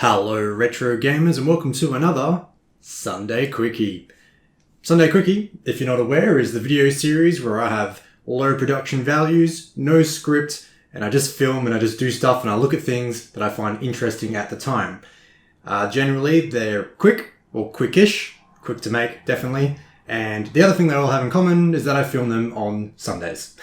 Hello retro gamers and welcome to another Sunday Quickie. Sunday Quickie, if you're not aware, is the video series where I have low production values, no script, and I just film and I just do stuff and I look at things that I find interesting at the time. Generally, they're quick or quickish, quick to make, definitely. And the other thing they all have in common is that I film them on Sundays.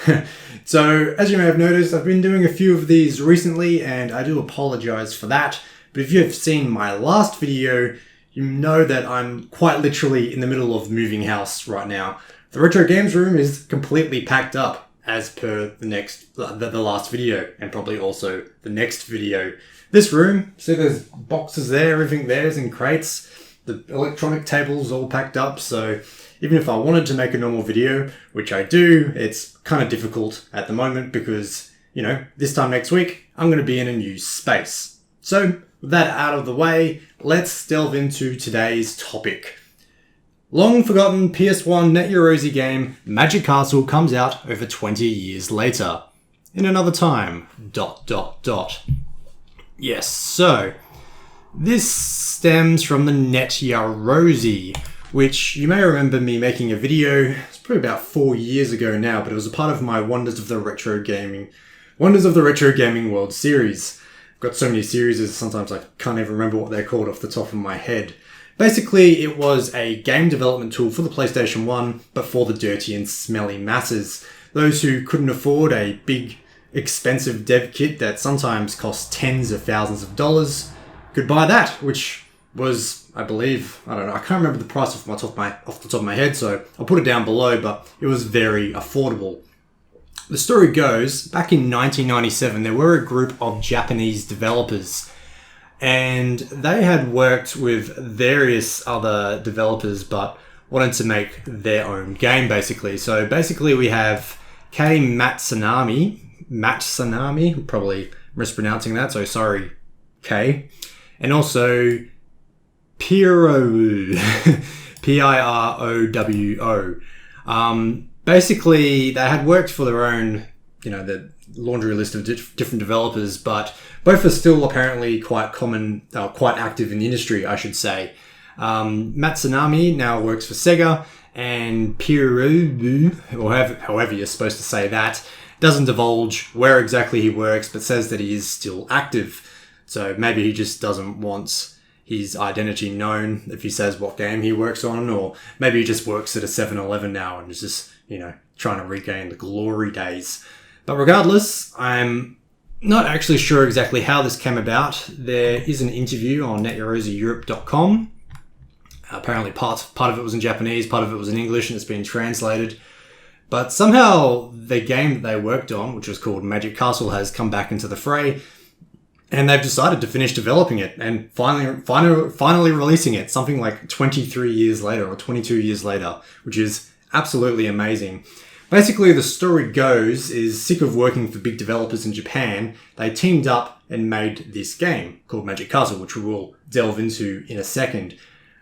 So, as you may have noticed, I've been doing a few of these recently and I do apologize for that. But if you have seen my last video, you know that I'm quite literally in the middle of moving house right now. The Retro Games room is completely packed up as per the last video and probably also the next video. This room, see there's boxes there, everything there is in crates. The electronic table's all packed up, so even if I wanted to make a normal video, which I do, it's kind of difficult at the moment because, you know, this time next week, I'm going to be in a new space. So, with that out of the way, let's delve into today's topic. Long forgotten PS1 Net Your Rosy game, Magic Castle comes out over 20 years later. In another time, ... Yes, so, this stems from the Net Your Rosy, which you may remember me making a video, it's probably about 4 years ago now, but it was a part of my Wonders of the Retro Gaming World series. I've got so many series, sometimes I can't even remember what they're called off the top of my head. Basically, it was a game development tool for the PlayStation 1, but for the dirty and smelly masses. Those who couldn't afford a big, expensive dev kit that sometimes cost tens of thousands of dollars could buy that, which was, I believe, I don't know, I can't remember the price off the top of my head, so I'll put it down below, but it was very affordable. The story goes, back in 1997, there were a group of Japanese developers, and they had worked with various other developers, but wanted to make their own game, basically. So basically we have Kei Matsunami, probably mispronouncing that, so sorry, Kei, and also Pirowo, Pirowo. Basically, they had worked for their own, the laundry list of different developers, but both are still apparently quite active in the industry, I should say. Matsunami now works for Sega, and Pirowo, or however you're supposed to say that, doesn't divulge where exactly he works, but says that he is still active. So maybe he just doesn't want his identity known if he says what game he works on, or maybe he just works at a 7-Eleven now and is just, trying to regain the glory days. But regardless, I'm not actually sure exactly how this came about. There is an interview on netyourrosyeurope.com. Apparently part of it was in Japanese, part of it was in English, and it's been translated. But somehow the game that they worked on, which was called Magic Castle, has come back into the fray. And they've decided to finish developing it and finally releasing it, something like 23 years later or 22 years later, which is absolutely amazing. Basically, the story goes is sick of working for big developers in Japan, they teamed up and made this game called Magic Castle, which we will delve into in a second.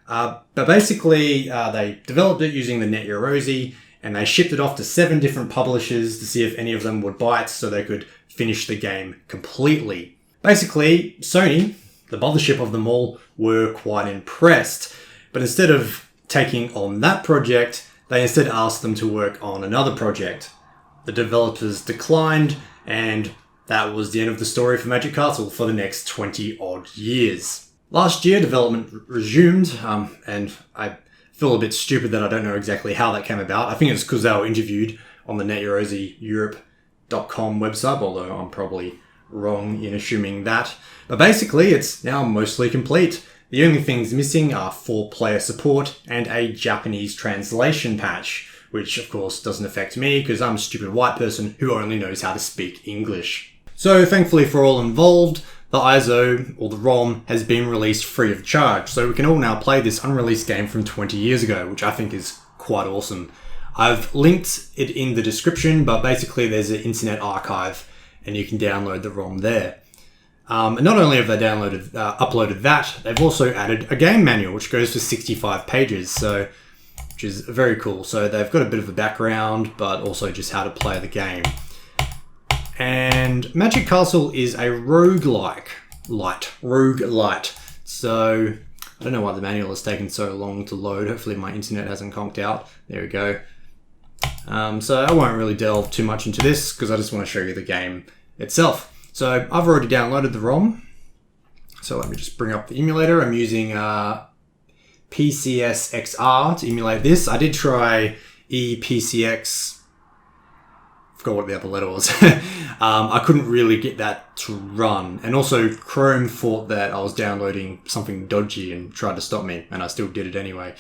But basically, they developed it using the Net Your Rosy, and they shipped it off to 7 different publishers to see if any of them would buy it so they could finish the game completely. Basically, Sony, the mothership of them all, were quite impressed. But instead of taking on that project, they instead asked them to work on another project. The developers declined, and that was the end of the story for Magic Castle for the next 20 odd years. Last year, development resumed, and I feel a bit stupid that I don't know exactly how that came about. I think it's because they were interviewed on the netyourrosyeurope.com website, although I'm probably wrong in assuming that. But basically, it's now mostly complete. The only things missing are 4-player support and a Japanese translation patch, which of course doesn't affect me because I'm a stupid white person who only knows how to speak English. So thankfully for all involved, the ISO, or the ROM, has been released free of charge, so we can all now play this unreleased game from 20 years ago, which I think is quite awesome. I've linked it in the description, but basically there's an internet archive and you can download the ROM there. And not only have they uploaded that, they've also added a game manual, which goes for 65 pages, which is very cool. So they've got a bit of a background, but also just how to play the game. And Magic Castle is a roguelite. So I don't know why the manual has taken so long to load. Hopefully my internet hasn't conked out. There we go. So I won't really delve too much into this because I just want to show you the game itself. So I've already downloaded the ROM. So let me just bring up the emulator. I'm using PCS XR to emulate this. I did try ePCX. Forgot what the other letter was. I couldn't really get that to run. And also Chrome thought that I was downloading something dodgy and tried to stop me, and I still did it anyway.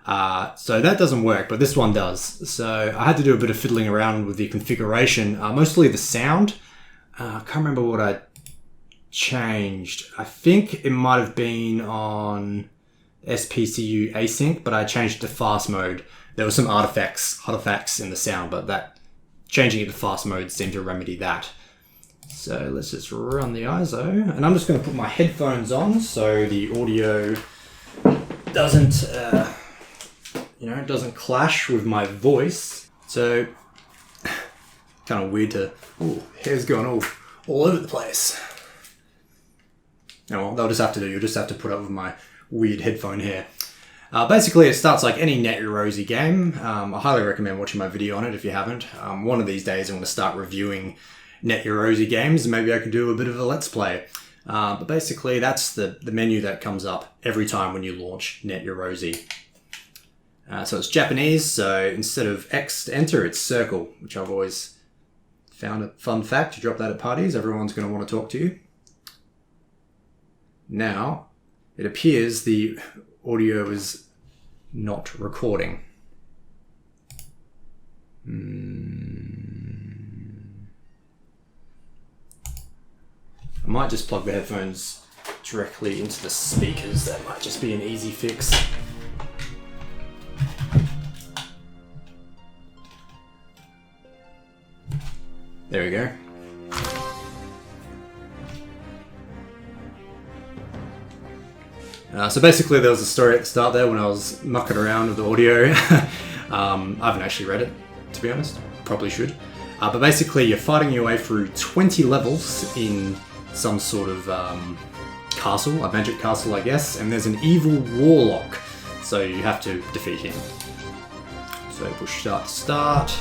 So that doesn't work, but this one does. So I had to do a bit of fiddling around with the configuration, mostly the sound. I can't remember what I changed. I think it might have been on SPCU async, but I changed it to fast mode. There were some artifacts in the sound, but that changing it to fast mode seemed to remedy that. So let's just run the ISO, and I'm just going to put my headphones on so the audio doesn't, doesn't clash with my voice. So kind of weird to, hair's going all over the place. Oh, well, you'll just have to put up with my weird headphone hair. Basically, it starts like any NetYorozy game. I highly recommend watching my video on it if you haven't. One of these days I'm going to start reviewing NetYorozy games. Maybe I could do a bit of a let's play. But basically, that's the menu that comes up every time when you launch NetYorozy. So it's Japanese, so instead of X to enter, it's circle, which I've always found a fun fact. You drop that at parties, everyone's going to want to talk to you. Now, it appears the audio is not recording. I might just plug the headphones directly into the speakers. That might just be an easy fix. There we go. So basically there was a story at the start there when I was mucking around with the audio. I haven't actually read it, to be honest. Probably should. But basically you're fighting your way through 20 levels in some sort of castle, a magic castle I guess, and there's an evil warlock, so you have to defeat him. So push start to start.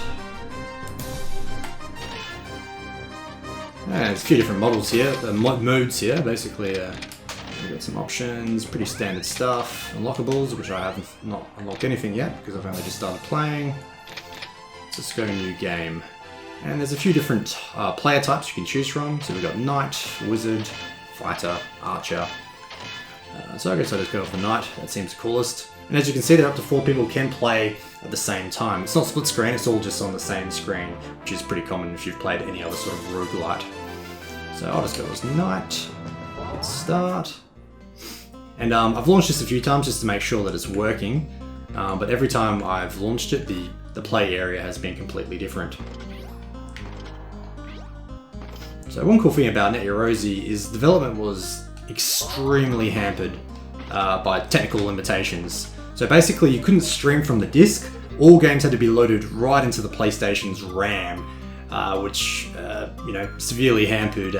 And there's a few different models here, modes here, basically. We've got some options, pretty standard stuff, unlockables, which I haven't not unlocked anything yet because I've only just started playing. Let's go new game. And there's a few different player types you can choose from. So we've got Knight, Wizard, Fighter, Archer. So I guess I'll just go for Knight, that seems coolest. And as you can see, that up to 4 people can play at the same time. It's not split screen, it's all just on the same screen, which is pretty common if you've played any other sort of roguelite. So I'll just go as Knight, hit start. And I've launched this a few times just to make sure that it's working, but every time I've launched it, the play area has been completely different. So one cool thing about NetYorozy is development was extremely hampered by technical limitations. So basically you couldn't stream from the disc, all games had to be loaded right into the PlayStation's RAM, which severely hampered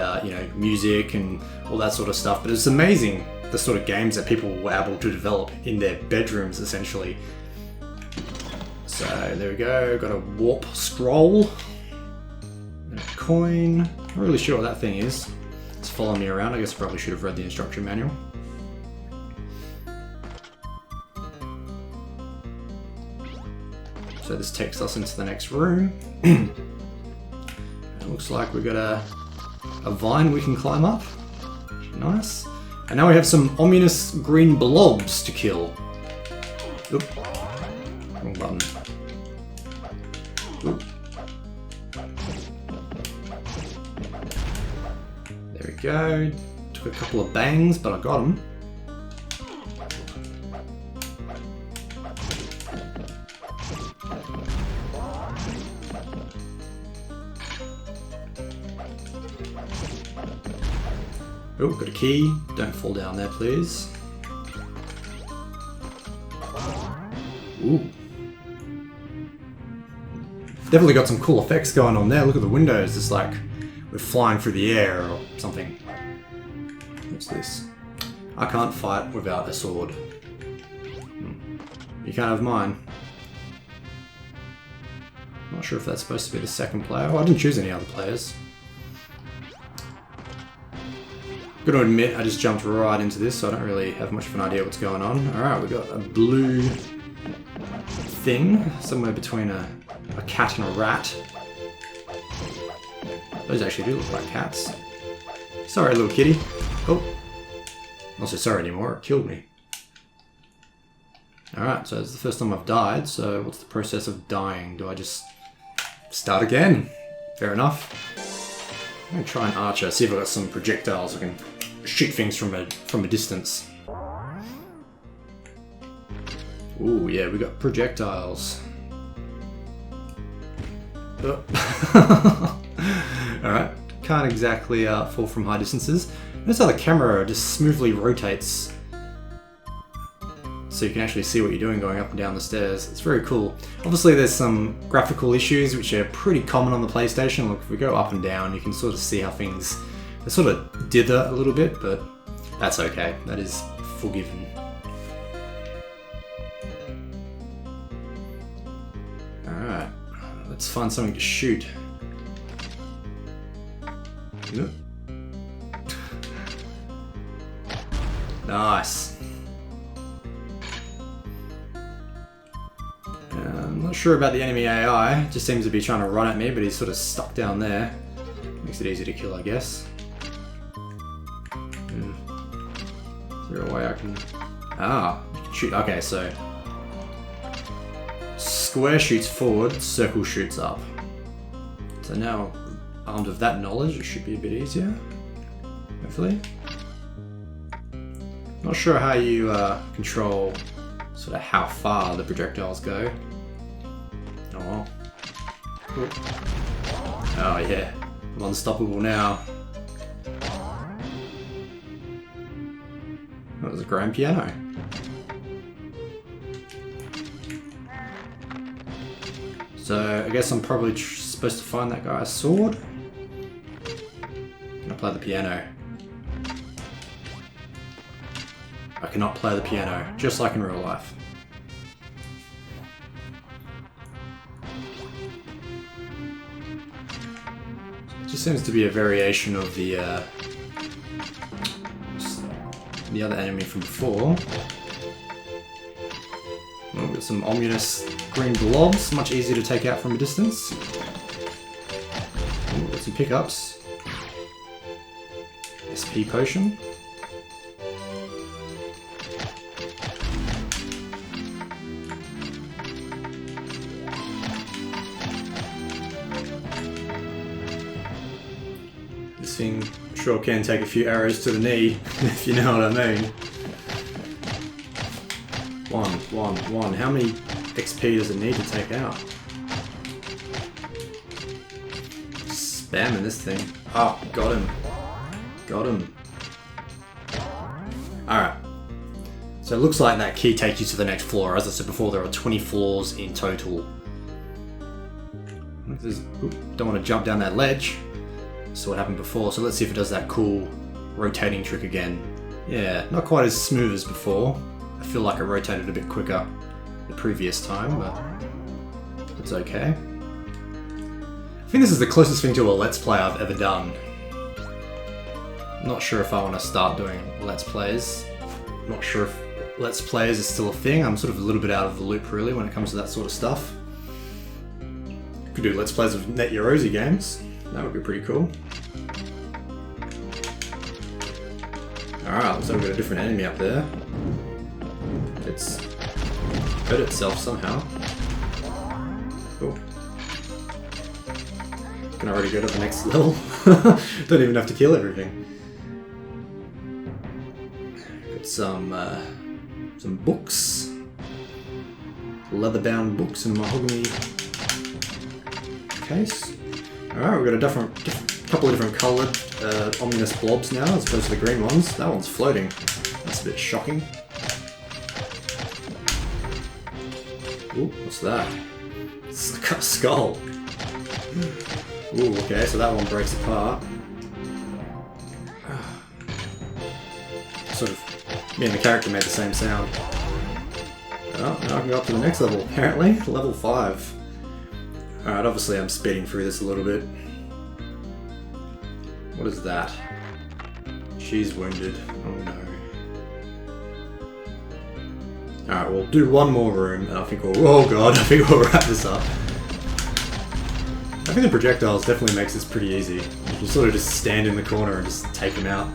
music and all that sort of stuff. But it's amazing the sort of games that people were able to develop in their bedrooms, essentially. So there we go, got a warp scroll, and a coin. Not really sure what that thing is. It's following me around. I guess I probably should have read the instruction manual. So this takes us into the next room. It looks like we've got a vine we can climb up. Nice. And now we have some ominous green blobs to kill. Oop. Wrong button. Oop. There we go. Took a couple of bangs, but I got them. Oh, got a key. Don't fall down there, please. Ooh. Definitely got some cool effects going on there. Look at the windows. It's like we're flying through the air or something. What's this? I can't fight without a sword. You can't have mine. Not sure if that's supposed to be the second player. Oh, I didn't choose any other players. Gotta admit, I just jumped right into this, so I don't really have much of an idea what's going on. Alright, we got a blue thing, somewhere between a cat and a rat. Those actually do look like cats. Sorry, little kitty. Oh. Not so sorry anymore, it killed me. Alright, so it's the first time I've died, so what's the process of dying? Do I just start again? Fair enough. I'm gonna try an archer, see if I've got some projectiles I can shoot things from a distance. Ooh, yeah, we got projectiles. Oh. Alright, can't exactly fall from high distances. Notice how the camera just smoothly rotates so you can actually see what you're doing going up and down the stairs. It's very cool. Obviously there's some graphical issues which are pretty common on the PlayStation. Look, if we go up and down you can sort of see how things they sort of dither a little bit, but that's okay. That is forgiven. Alright, let's find something to shoot. Nice. I'm not sure about the enemy AI. Just seems to be trying to run at me, but he's sort of stuck down there. Makes it easy to kill, I guess. Is there a way I can... Ah, shoot. Okay, so... Square shoots forward, circle shoots up. So now, armed with that knowledge, it should be a bit easier. Hopefully. Not sure how you control sort of how far the projectiles go. Oh well. Cool. Oh yeah, I'm unstoppable now. That was a grand piano. So I guess I'm probably supposed to find that guy's sword. Can I play the piano? I cannot play the piano, just like in real life. It just seems to be a variation of the other enemy from before. Well, we've got some ominous green blobs, much easier to take out from a distance. Ooh, got some pickups. SP potion. This thing sure can take a few arrows to the knee, if you know what I mean. One. How many XP does it need to take out? Spamming this thing. Oh, got him. Got him. Alright. So it looks like that key takes you to the next floor. As I said before, there are 20 floors in total. Don't want to jump down that ledge. Saw what happened before, so let's see if it does that cool rotating trick again. Yeah, not quite as smooth as before. I feel like it rotated a bit quicker the previous time, but it's okay. I think this is the closest thing to a Let's Play I've ever done. I'm not sure if I want to start doing Let's Plays. I'm not sure if Let's Plays is still a thing. I'm sort of a little bit out of the loop really when it comes to that sort of stuff. Could do Let's Plays of Net Eurosy games. That would be pretty cool. Alright, looks like we've got a different enemy up there. It's hurt itself somehow. Cool. Can I already go to the next level? Don't even have to kill everything. Got some books. Leather-bound books in mahogany case. Alright, we've got a couple of different coloured ominous blobs now as opposed to the green ones. That one's floating. That's a bit shocking. Ooh, what's that? It's like a skull. Ooh, okay, so that one breaks apart. Sort of Me and the character made the same sound. Oh, now I can go up to the next level, apparently. Level 5. Alright, obviously I'm speeding through this a little bit. What is that? She's wounded. Oh no. Alright, we'll do one more room, and I think we'll... Oh god, I think we'll wrap this up. I think the projectiles definitely makes this pretty easy. You can sort of just stand in the corner and just take them out.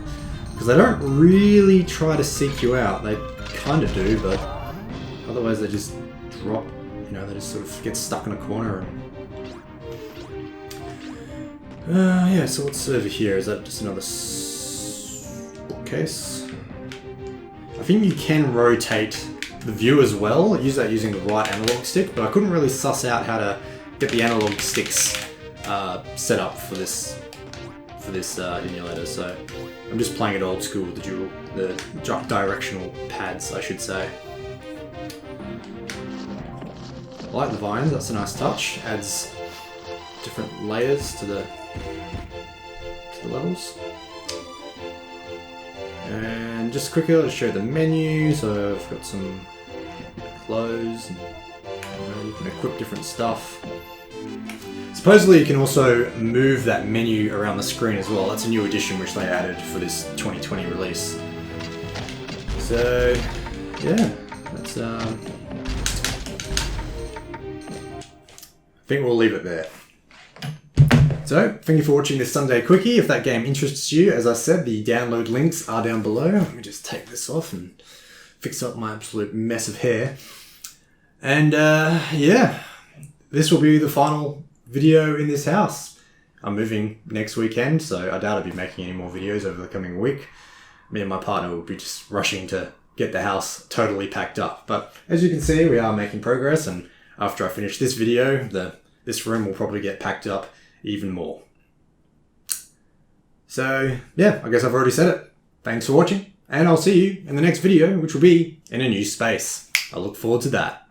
Because they don't really try to seek you out. They kind of do, but otherwise they just drop. You know, they just sort of get stuck in a corner. And yeah, so what's over here? Is that just another bookcase? I think you can rotate the view as well. I use that using the right analog stick, but I couldn't really suss out how to get the analog sticks set up for this emulator, so I'm just playing it old school with the directional pads, I should say. I like the vines, that's a nice touch. Adds different layers to the levels. And just quickly, I'll show the menu. So I've got some clothes, and you can equip different stuff. Supposedly you can also move that menu around the screen as well. That's a new addition which they added for this 2020 release. So yeah, that's I think we'll leave it there. So, thank you for watching this Sunday Quickie. If that game interests you, as I said, the download links are down below. Let me just take this off and fix up my absolute mess of hair. And yeah, this will be the final video in this house. I'm moving next weekend, so I doubt I'll be making any more videos over the coming week. Me and my partner will be just rushing to get the house totally packed up. But as you can see, we are making progress, and after I finish this video, this room will probably get packed up even more. So yeah, I guess I've already said it. Thanks for watching, and I'll see you in the next video, which will be in a new space. I look forward to that.